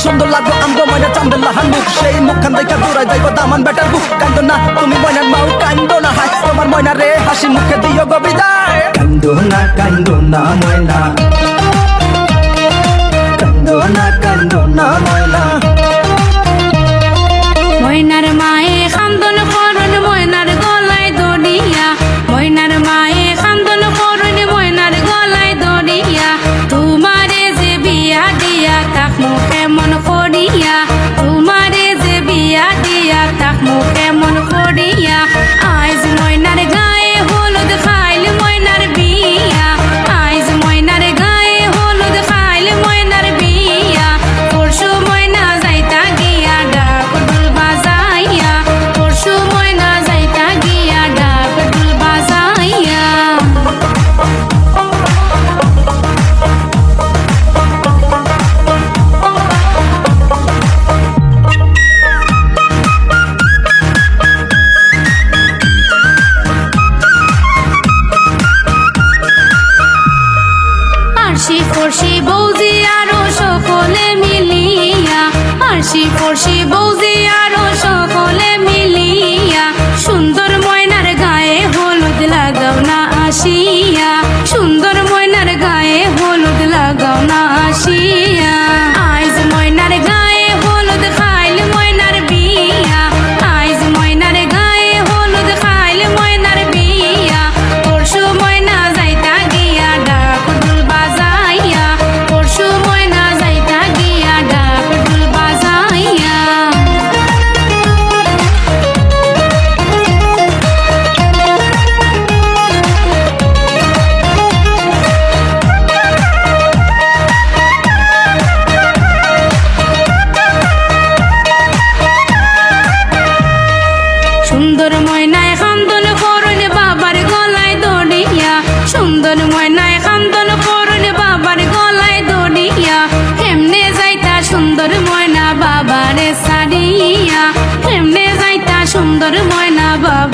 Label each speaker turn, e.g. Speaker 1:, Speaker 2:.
Speaker 1: সুন্দর লাগবো আমগো ময়না চান্দুল্লাহ মুখ সেই মুখখান দেখা দূরাই যাইব দামান বেটার বুক কান্দো না তুমি ময়নার মাও কান্দো না হাই তোমার ময়না রে হাসি মুখে দিও গো বিদায় কান্দো না ময়না কান্দো না ময়না
Speaker 2: ময়নার মায়ে খান্দন করুন ময়নার গলায় দড়িয়া ময়নার মায়ে খান্দন করুন ময়নার গলায় দড়িয়া তোমারে যে বিয়া দিয়া তাক মুখে মন করিয়া তোমারে যে বিয়া দিয়া তাক মুখে মন করিয়া আইজ ময়নার গায়ে হলুদ খাইল ময়নার বিয়া আইজ ময়নার গায়ে হলুদ খাইল ময়নার বিয়া পরশু ময়না যাইতা গিয়া ডাক ঢোল বাজাইয়া পরশু ময়না যাইতা গিয়া ডাক ঢোল বাজাইয়া আরশি ফরশি বৌজি আরো সকলে মিলিয়া আরশি ফরশি বৌজি আরো সকলে মিলিয়া সুন্দর ময়নার গায়ে হলুদ লাগাও না আসিয়া সুন্দর ময়নার গায়ে হলুদ লাগাও না আসিয়া আইজ ময়নার গায়ে হলুদ খাইল ময়নার বিয়া আইজ ময়নার গায়ে হলুদ খাইল ময়নার বিয়া পরশু ময়না যাইতা গিয়া ডাক ঢোল বাজাইয়া পরশু ময়না যাইতা গিয়া ডাক ঢোল বাজাইয়া সুন্দর ময়নায় খান্দন করুন বাবার গলায় দড়িয়া সুন্দর ময়নায় খান্দন করুন বাবার গলায় দড়িয়া কেমনে যাইতা সুন্দর ময়না বাবারে সারিয়া কেমনে যাইতা সুন্দর ময়না বাবা